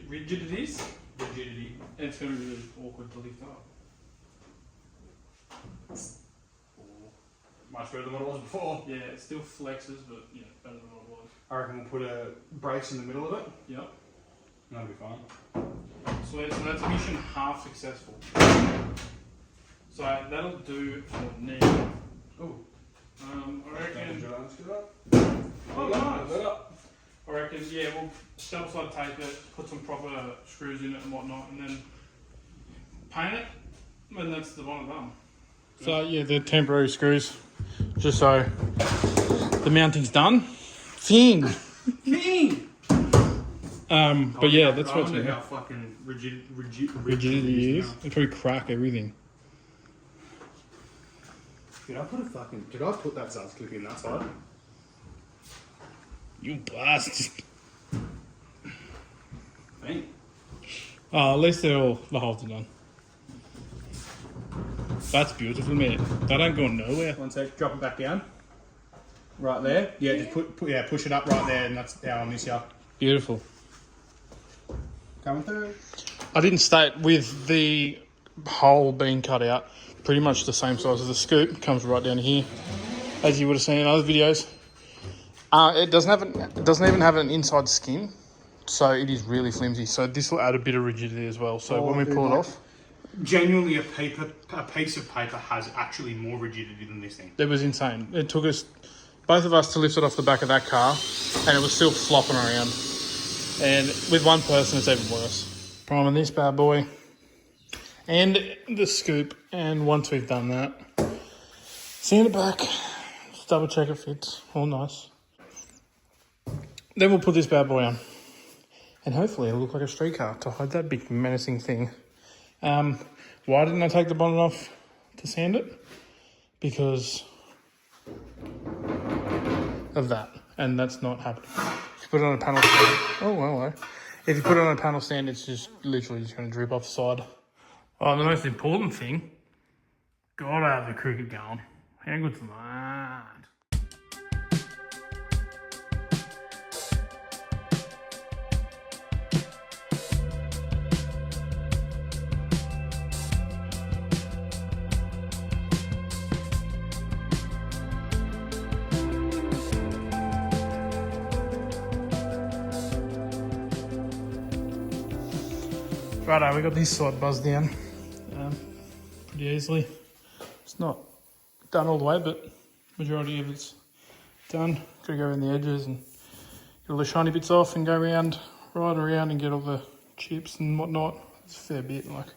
rigidity, and it's going to be really awkward to lift up. Much better than what it was before. Yeah, it still flexes, but yeah, better than what it was. I reckon we'll put a brace in the middle of it. Yep. That'll be fine. So that's mission half successful. So that'll do for now. Oh. I reckon. Oh, nice. I reckon, yeah, we'll double side tape it, put some proper screws in it and whatnot, and then paint it, and that's the bonnet done. So yeah, the temporary screws, just so the mounting's done. Thing. But yeah, that's what's going. How fucking rigidity is. It'll probably crack everything. Did I put that Zaz clip in that side? You bastard. Thanks. Oh, at least the holes are done. That's beautiful, mate. That ain't going nowhere. One sec, drop it back down. Right there. Yeah, just push it up right there, and that's how I miss you. Beautiful. Coming through. I didn't state with the hole being cut out, pretty much the same size as the scoop, comes right down here, as you would have seen in other videos. It doesn't even have an inside skin, so it is really flimsy. So this will add a bit of rigidity as well. So when we pull it off, genuinely a piece of paper has actually more rigidity than this thing. It was insane. It took us, both of us, to lift it off the back of that car, and it was still flopping around. And with one person, it's even worse. Priming this bad boy, and the scoop. And once we've done that, sand it back, just double check it fits, all nice. Then we'll put this bad boy on, and hopefully it'll look like a street car to hide that big menacing thing. Why didn't I take the bonnet off to sand it? Because of that, and that's not happening. If you put it on a panel stand, oh well, if you put it on a panel stand, it's just literally just going to drip off the side. Oh, the most important thing, gotta have the cricket going. How good's that? Righto, we got this side buzzed down pretty easily. It's not done all the way, but majority of it's done. Got to go around the edges and get all the shiny bits off and go around, right around and get all the chips and whatnot. It's a fair bit, like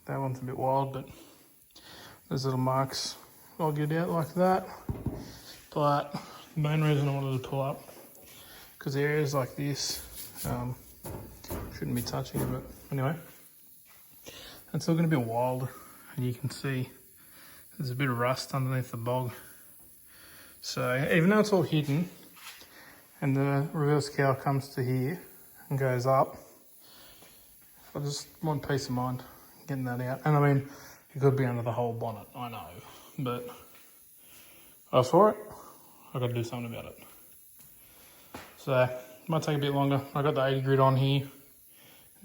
that one's a bit wild, but those little marks I'll get out like that. But the main reason I wanted to pull up, because areas like this, shouldn't be touching it, but anyway, it's still going to be wild, and you can see there's a bit of rust underneath the bog. So even though it's all hidden and the reverse cowl comes to here and goes up, I just want peace of mind getting that out. And I mean, it could be under the whole bonnet, I know, but I saw it, I've got to do something about it. So it might take a bit longer. I got the 80 grit on here.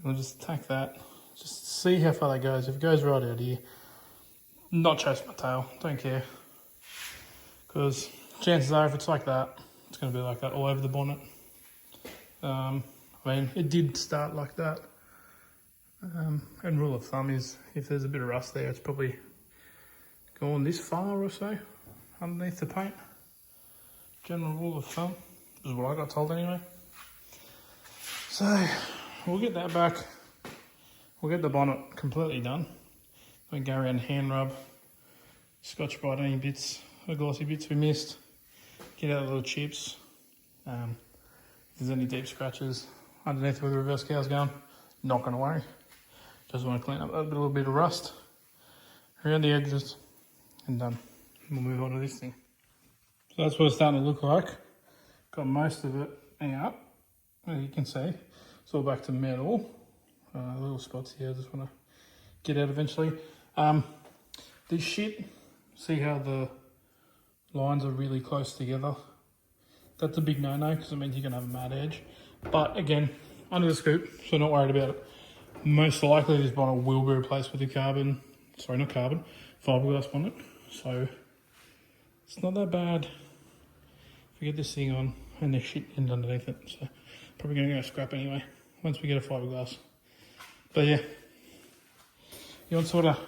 We'll just tack that, just see how far that goes. If it goes right out here, not chase my tail, don't care. Because chances are if it's like that, it's going to be like that all over the bonnet. I mean, it did start like that. And rule of thumb is if there's a bit of rust there, it's probably gone this far or so underneath the paint. General rule of thumb, is what I got told anyway. So we'll get that back. We'll get the bonnet completely done. We can go around and hand rub, scotch brite any bits, the glossy bits we missed, get out the little chips. If there's any deep scratches underneath where the reverse cow's going, not going to worry. Just want to clean up a little bit of rust around the edges and done. We'll move on to this thing. So that's what it's starting to look like. Got most of it out, as you can see. It's all back to metal. Little spots here I just want to get out eventually. This shit, see how the lines are really close together? That's a big no-no because it means you're going to have a mad edge. But again, under the scoop, so not worried about it. Most likely this bonnet will be replaced with a fiberglass bonnet. So it's not that bad if we get this thing on and there's shit in underneath it. So probably gonna go scrap anyway once we get a fiberglass. But yeah, you want sort of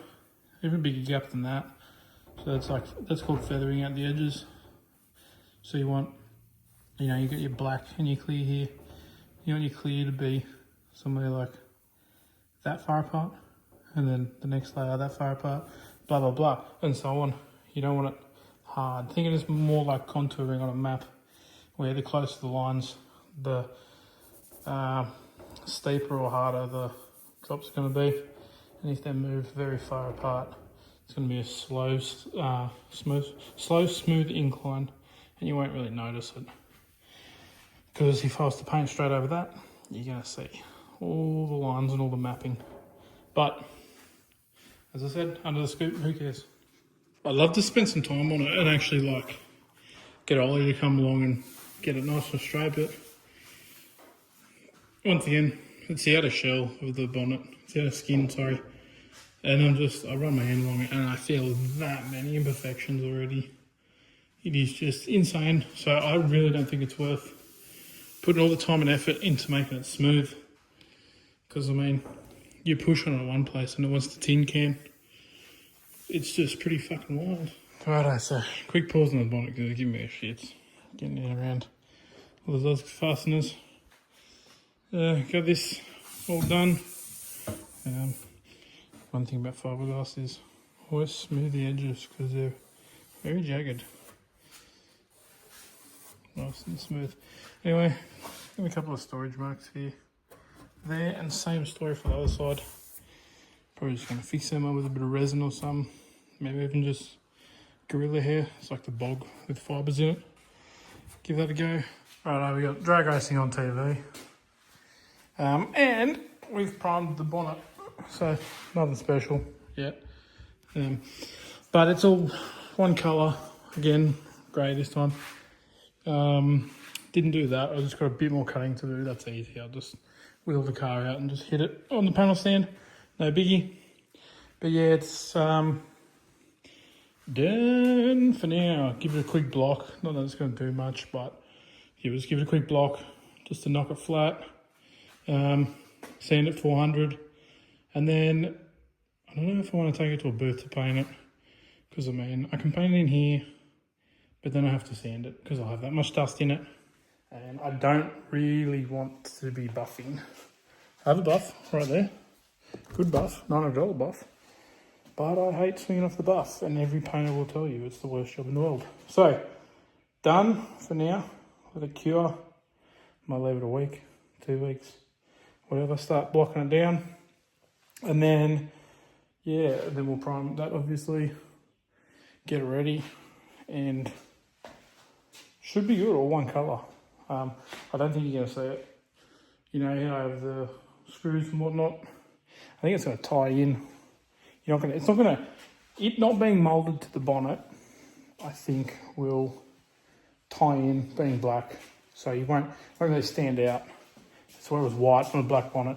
even bigger gap than that. So that's called feathering out the edges. So you want, you know, you got your black and your clear here. You want your clear to be somewhere like that far apart, and then the next layer that far apart, blah blah blah, and so on. You don't want it hard. Think of it as more like contouring on a map, where the closer the lines, the steeper or harder the drops are going to be, and if they move very far apart, it's going to be a slow, smooth incline, and you won't really notice it. Because if I was to paint straight over that, you're going to see all the lines and all the mapping. But, as I said, under the scoop, who cares? I'd love to spend some time on it and actually like get Ollie to come along and get it nice and straight, but once again, it's the outer shell of the bonnet, it's the outer skin, sorry. And I run my hand along it and I feel that many imperfections already. It is just insane. So I really don't think it's worth putting all the time and effort into making it smooth. Because I mean, you push on it one place and it wants to tin can. It's just pretty fucking wild. Righto, so quick pause on the bonnet because it's giving me a shit. Getting it around all those other fasteners. Got this all done. One thing about fiberglass is always smooth the edges because they're very jagged. Nice and smooth. Anyway, got a couple of storage marks here, there, and same story for the other side. Probably just gonna fix them up with a bit of resin or something. Maybe even just gorilla hair. It's like the bog with fibres in it. Give that a go. Right, we got drag racing on TV. And we've primed the bonnet. So nothing special yet. But it's all one colour. Again, grey this time. Didn't do that. I just got a bit more cutting to do. That's easy. I'll just wheel the car out and just hit it on the panel stand. No biggie. But yeah, it's done for now. Give it a quick block. Not that it's going to do much, but just give it a quick block just to knock it flat. Sand it 400. And then, I don't know if I want to take it to a booth to paint it. Because I mean, I can paint it in here, but then I have to sand it because I have that much dust in it. And I don't really want to be buffing. I have a buff right there. Good buff, $900 buff. But I hate swinging off the buff, and every painter will tell you it's the worst job in the world. So, done for now. Let it cure. Might leave it a week, 2 weeks, whatever. Start blocking it down. And then, yeah, then we'll prime that obviously. Get it ready. And should be good, all one colour. I don't think you're going to see it. You know, I have the screws and whatnot. I think it's going to tie in. You're not going to, it's not going to, it not being moulded to the bonnet, I think will tie in being black. So you won't really stand out. So it was white on a black bonnet.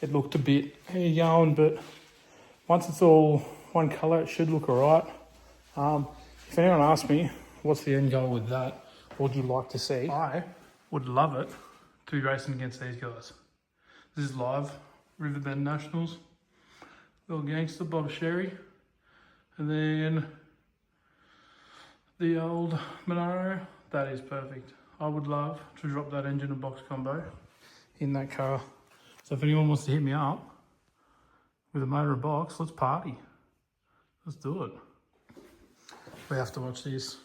It looked a bit, how you going? But once it's all one colour, it should look alright. If anyone asks me, what's the end goal with that? What would you like to see? I would love it to be racing against these guys. This is live, Riverbend Nationals. Little gangster, Bob Sherry. And then the old Monaro. That is perfect. I would love to drop that engine and box combo in that car. So if anyone wants to hit me up with a motor and box, let's party. Let's do it. We have to watch this.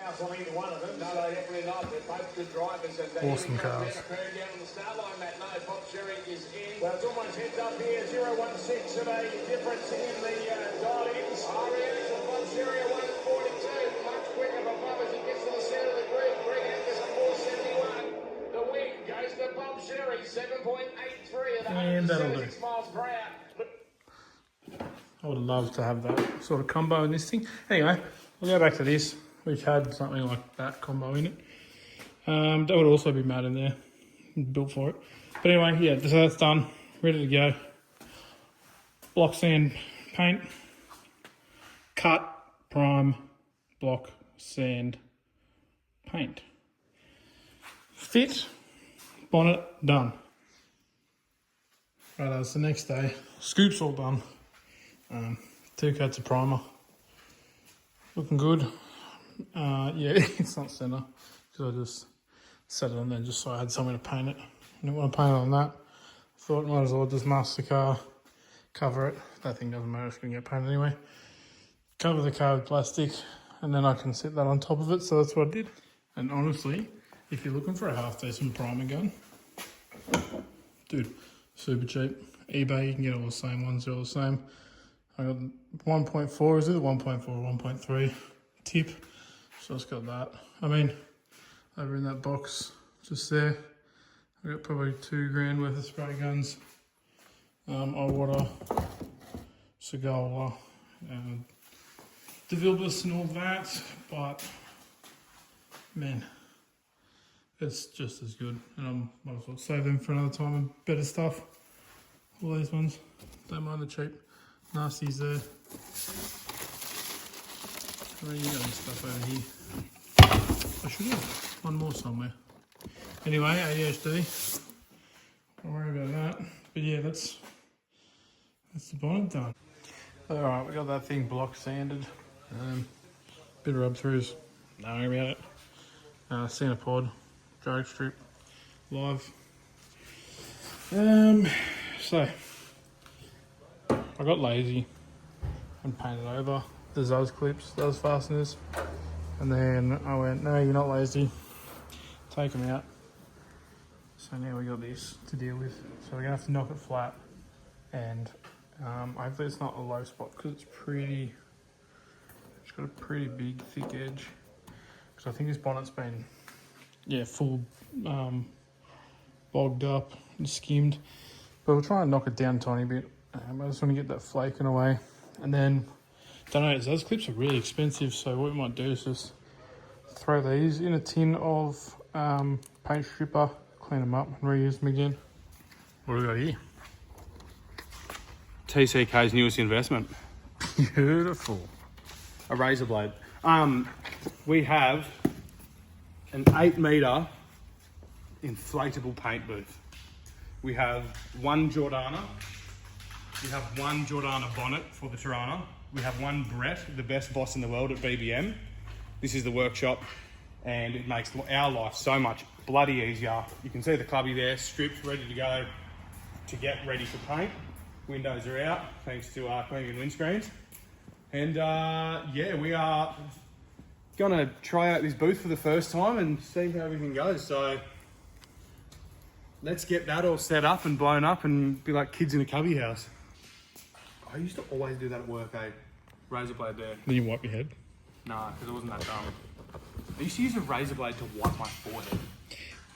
On either one of them. No, they definitely not. They're both good drivers. And awesome cars. Down on the start line, Matt. No, Bob Sherry is in. Well, it's almost heads up here. 016 of a difference in the dial-ins. REAs of Bob Sherry at 142. Much quicker for Bob as he gets to the centre of the grid. Greg Angus at 471. The win goes to Bob Sherry. 7.83 at 176 miles per hour. I would love to have that sort of combo in this thing. Anyway, we'll go back to this. We've had something like that combo in it. That would also be mad in there, built for it. But anyway, yeah, so that's done. Ready to go. Block sand paint. Cut, prime, block, sand, paint. Fit, bonnet, done. Right, that's the next day. Scoop's all done. 2 coats of primer. Looking good. Yeah, it's not centre because I just set it on there just so I had something to paint it. I didn't want to paint it on that. Thought might as well just mask the car, cover it. That thing doesn't matter, it's going to get painted anyway. Cover the car with plastic and then I can set that on top of it, so that's what I did. And honestly, if you're looking for a half decent primer gun, dude, super cheap. eBay, you can get all the same ones, they're all the same. I got 1.4, is it 1.4 or 1.3 tip? So it's got that. I mean, over in that box just there, I got probably $2,000 worth of spray guns. Water, Segola, DeVilbiss and all that, but man, it's just as good. And I might as well save them for another time and better stuff. All these ones, don't mind the cheap nasties there. And then you got this stuff over here. I should have one more somewhere. Anyway, ADHD. Don't worry about that. But yeah, that's the bonnet done. Alright, we got that thing block sanded. Bit of rub throughs. Don't worry about it. Center pod, drag strip, live. So I got lazy and painted over those clips, those fasteners, and then I went, no, you're not lazy. Take them out. So now we got this to deal with. So we're gonna have to knock it flat, and hopefully it's not a low spot because it's got a pretty big thick edge. Because I think this bonnet's been, yeah, full bogged up and skimmed. But we'll try and knock it down a tiny bit. I just want to get that flaking away. And then, don't know, those clips are really expensive, so what we might do is just throw these in a tin of paint stripper, clean them up and reuse them again. What do we got here? TCK's newest investment. Beautiful. A razor blade. We have an 8-metre inflatable paint booth. We have one Torana. We have one Torana bonnet for the Torana. We have one Brett, the best boss in the world at BBM. This is the workshop, and it makes our life so much bloody easier. You can see the clubby there, stripped, ready to go to get ready for paint. Windows are out, thanks to our cleaning and windscreens. And yeah, we are gonna try out this booth for the first time and see how everything goes. So let's get that all set up and blown up and be like kids in a cubby house. I used to always do that at work, eh? Razor blade there. Then you wipe your head? Nah, because it wasn't that dumb. I used to use a razor blade to wipe my forehead.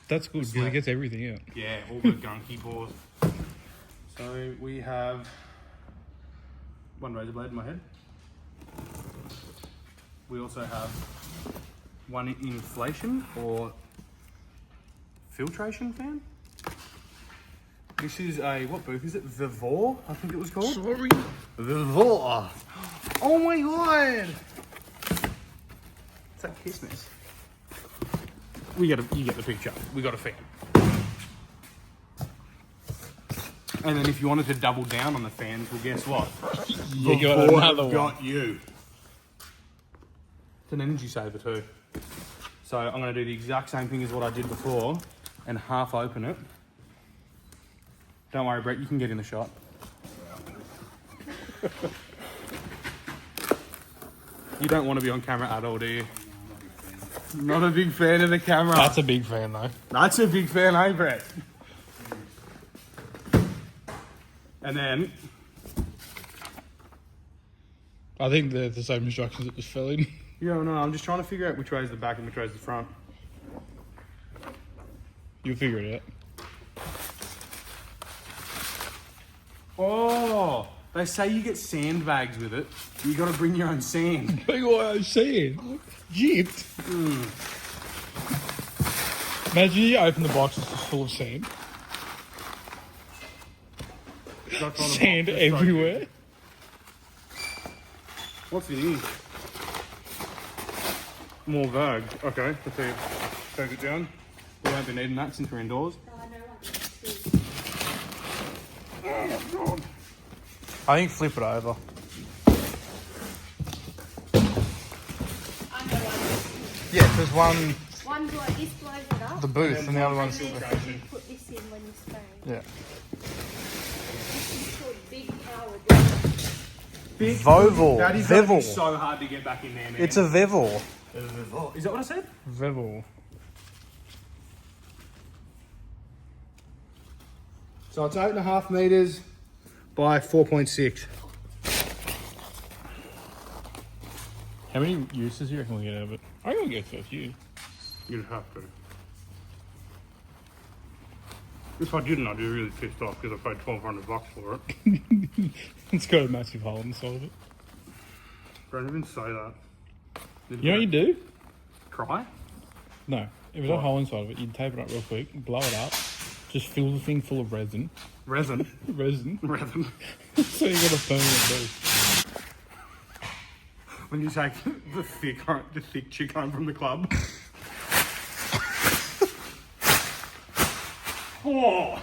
That's good because it gets everything out. Yeah, all the gunky pores. So we have one razor blade in my head. We also have one inflation or filtration fan. This is a, what booth is it? Vivor, I think it was called. Sorry. Vivor. Oh my god! It's like Christmas. You get the picture. We got a fan. And then if you wanted to double down on the fans, well, guess what? You got another one. Got you. It's an energy saver too. So I'm going to do the exact same thing as what I did before and half open it. Don't worry, Brett, you can get in the shot. You don't want to be on camera at all, do you? Not a big fan of the camera. That's a big fan though. That's a big fan, eh, Brett? And then I think they're the same instructions that just fell in. yeah, no, I'm just trying to figure out which way is the back and which way is the front. You'll figure it out. Oh, they say you get sandbags with it. You got to bring your own sand. Look what I was saying. Gypped. Imagine you open the box, it's just full of sand. That's on the Sand box. everywhere. What's in here? More bag. Okay, let's see. Take it down. We won't be needing that since we're indoors. Oh, God. I think flip it over. Yeah, because One's like this blows it up. the booth and the other one's and then you put this in when you spray. yeah. This is called big power. Voval. That is gonna be Vevel. so hard to get back in there, man. It's a Vevel. Is that what I said? Vevel. So it's 8.5 meters by 4.6. How many uses do you reckon we'll get out of it? I reckon we'll get a few. You'd have to. If I didn't, I'd be really pissed off because I paid $1,200 for it. It's got a massive hole in the side of it. Don't even say that. You know what you do? Cry? No. If there's a hole inside of it, you'd tape it up real quick, blow it up, just fill the thing full of resin. Resin. Resin. Resin. So you got a permanent booth. When you take the thick chick home from the club. Oh!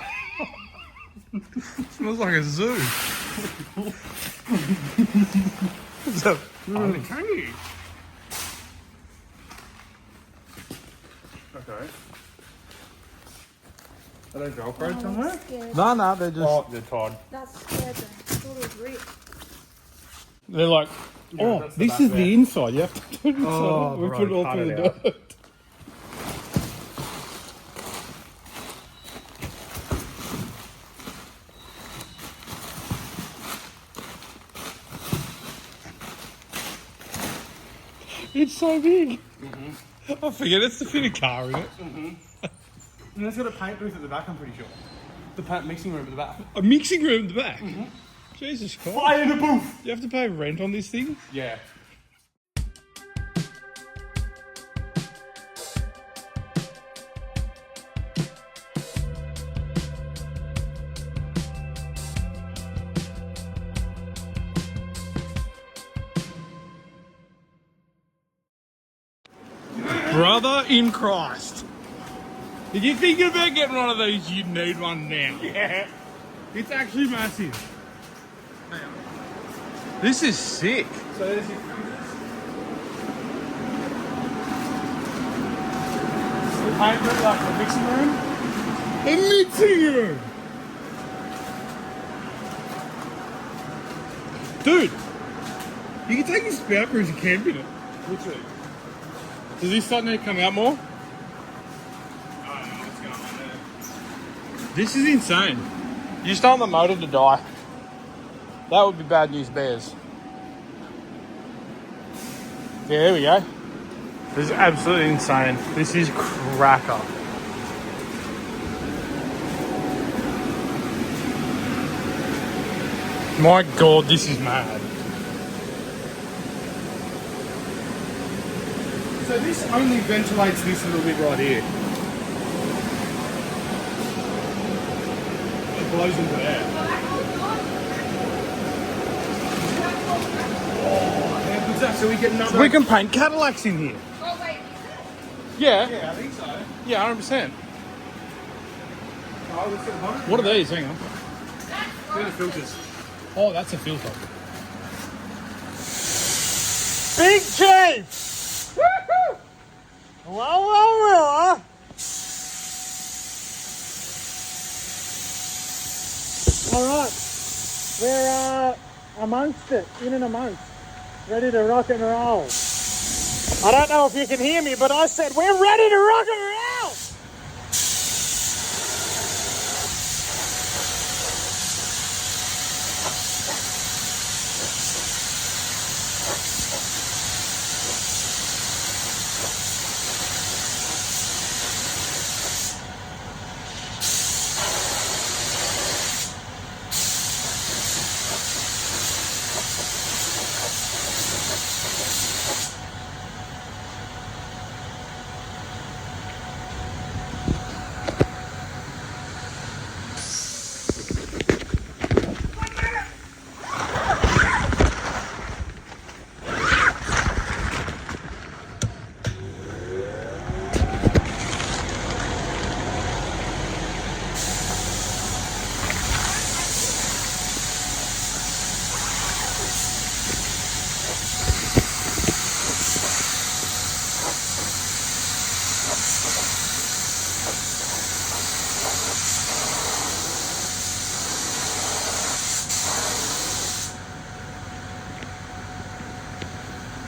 Smells like a zoo. What's up? Tangy. Okay. Are they Velcro somewhere? No, they're just. Oh, they're tied. That's scared them. I thought it was ripped. They're like, oh, that's the this back is there. the inside. You have to put it inside. Oh, we bro, put it all cut through it the out. dirt. It's so big. I forget it's to fit a car in it. And it's got a paint booth at the back, I'm pretty sure. The paint mixing room at the back. A mixing room at the back. Jesus Christ. Fire in the booth! You have to pay rent on this thing? Yeah. Brother in Christ. If you're thinking about getting one of these, you need one now. Yeah. It's actually massive. This is sick. So there's your the paint room, like the mixing room. A mixing room. Dude, you can take your spout cruise and camp in it. Literally. Does this starting to come out more? I don't know what's going on there. This is insane. You start the motor to die. That would be bad news bears. Yeah, there we go. This is absolutely insane. This is cracker. My God, this is mad. So this only ventilates this little bit right here. It blows into there. How good's that? So we get another... We can paint Cadillacs in here. Oh, wait. Yeah. Yeah, I think so. Yeah, 100%. Oh, let's get the bonnet. What are these? Hang on. They're the filters. Oh, that's a filter. Big Chief! Woohoo! Well. Alright, we're amongst it, in and amongst, ready to rock and roll. I don't know if you can hear me, but I said we're ready to rock and roll!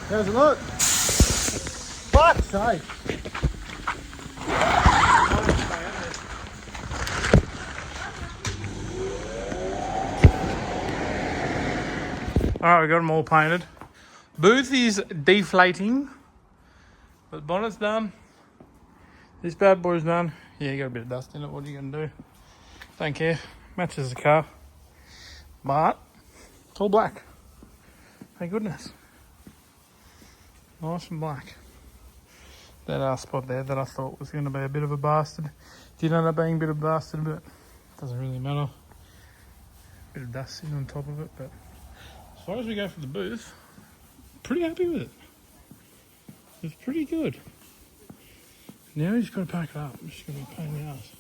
How's it look? Fuck's sake. Alright, we got them all painted. Booth is deflating, but bonnet's done. This bad boy's done. Yeah, you got a bit of dust in it. What are you going to do? Don't care. Matches the car. But it's all black. Thank goodness. Nice and black. That spot there that I thought was going to be a bit of a bastard did end up being a bit of a bastard, but it doesn't really matter. Bit of dust sitting on top of it, but as far as we go for the booth, pretty happy with it. It's pretty good. Now you just got to pack it up. It's just going to be a pain in the ass.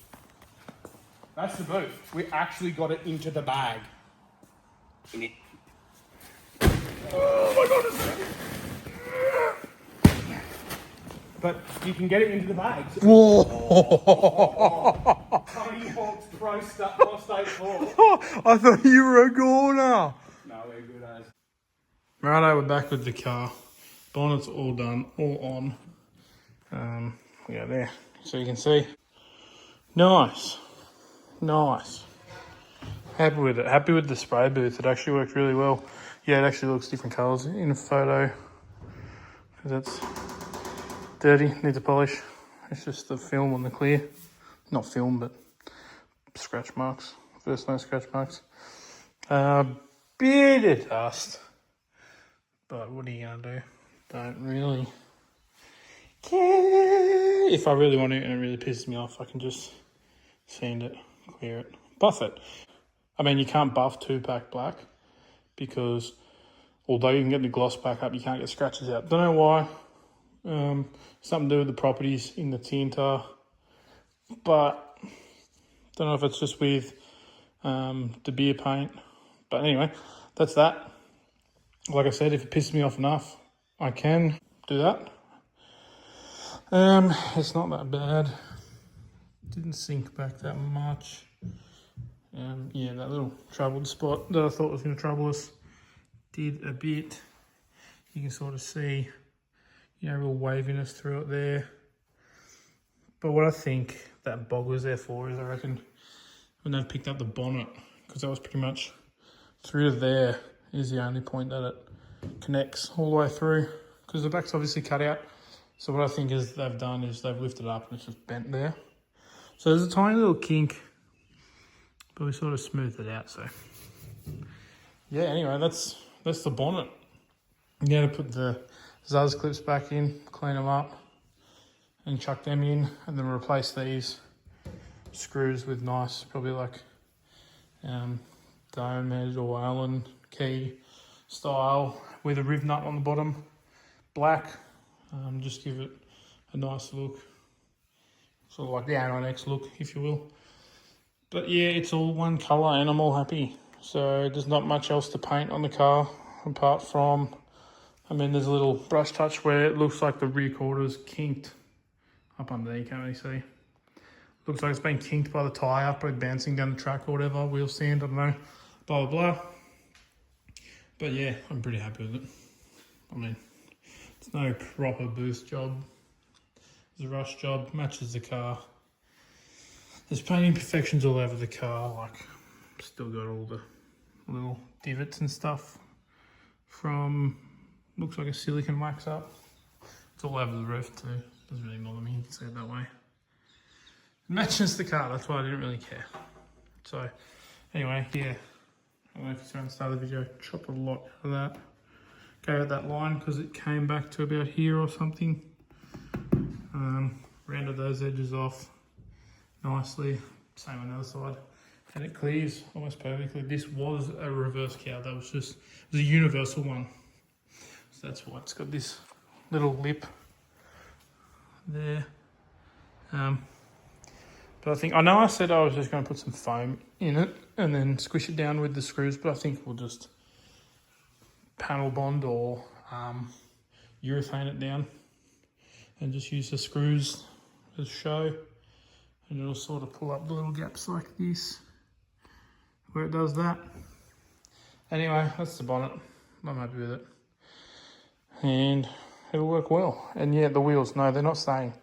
That's the booth. We actually got it into the bag. Oh my god! But you can get it into the bags. Whoa! Tony Hawk's prostate floor. I thought you were a goner. No, we're good as. Righto, we're back with the car. Bonnet's all done, all on. We go there, so you can see. Nice. Nice. Happy with it. Happy with the spray booth. It actually worked really well. Yeah, it actually looks different colours in a photo. Because it's dirty, needs a polish. It's just the film on the clear. Not film, but scratch marks. First no scratch marks. Bit of dust. But what are you going to do? Don't really care. If I really want to and it really pisses me off, I can just sand it, clear it, buff it. I mean, you can't buff 2-pack black because although you can get the gloss back up, you can't get scratches out. Don't know why. Something to do with the properties in the tinter, but don't know if it's just with the beer paint. But anyway, that's that. Like I said, if it pisses me off enough, I can do that. It's not that bad. Didn't sink back that much. Yeah, that little troubled spot that I thought was going to trouble us did a bit. You can sort of see, you know, real waviness through it there. But what I think that bog was there for is, I reckon, when they've picked up the bonnet, because that was pretty much through to there is the only point that it connects all the way through, because the back's obviously cut out. So what I think is they've done is they've lifted up and it's just bent there. So there's a tiny little kink, but we sort of smoothed it out. So yeah, anyway, that's the bonnet. I'm going to put the Zuzz clips back in, clean them up, and chuck them in, and then replace these screws with nice, probably like dome head or Allen key style with a riv nut on the bottom, black. Just give it a nice look, sort of like the A9X look, if you will. But yeah, it's all one colour and I'm all happy. So there's not much else to paint on the car apart from, I mean, there's a little brush touch where it looks like the rear quarter's kinked up under there, you can't really see. Looks like it's been kinked by the tyre, probably bouncing down the track or whatever, wheel stand, I don't know, blah, blah, blah. But yeah, I'm pretty happy with it. I mean, it's no proper boost job. It's a rush job, matches the car. There's paint imperfections all over the car, like still got all the little divots and stuff from, looks like a silicone wax up. It's all over the roof too, doesn't really bother me, you can see it that way. It matches the car, that's why I didn't really care. So anyway, yeah, I don't know if you saw at the start of the video, chopped a lot out of that. Go at that line because it came back to about here or something. Rounded those edges off nicely, same on the other side, and it clears almost perfectly. This was a reverse cow, that was just, it was a universal one, so that's why it's got this little lip there. But I think, I know I said I was just going to put some foam in it and then squish it down with the screws, but I think we'll just panel bond or urethane it down and just use the screws as show, and it'll sort of pull up the little gaps like this where it does that. Anyway, that's the bonnet. I'm happy with it. and it'll work well. And yeah, the wheels, no, they're not staying.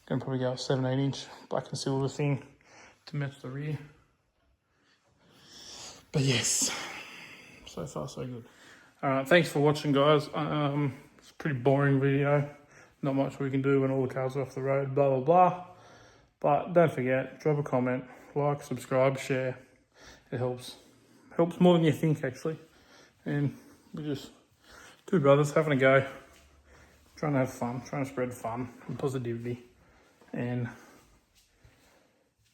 Gonna probably go a 17-inch black and silver thing to match the rear. But yes, so far so good. Alright, thanks for watching, guys. It's a pretty boring video. Not much we can do when all the cars are off the road, blah, blah, blah. But don't forget, drop a comment, like, subscribe, share. It helps. Helps more than you think, actually. And we're just two brothers having a go. Trying to have fun, trying to spread fun and positivity. And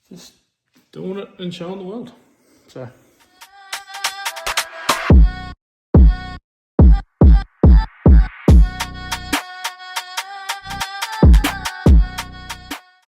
just doing it and showing the world. So...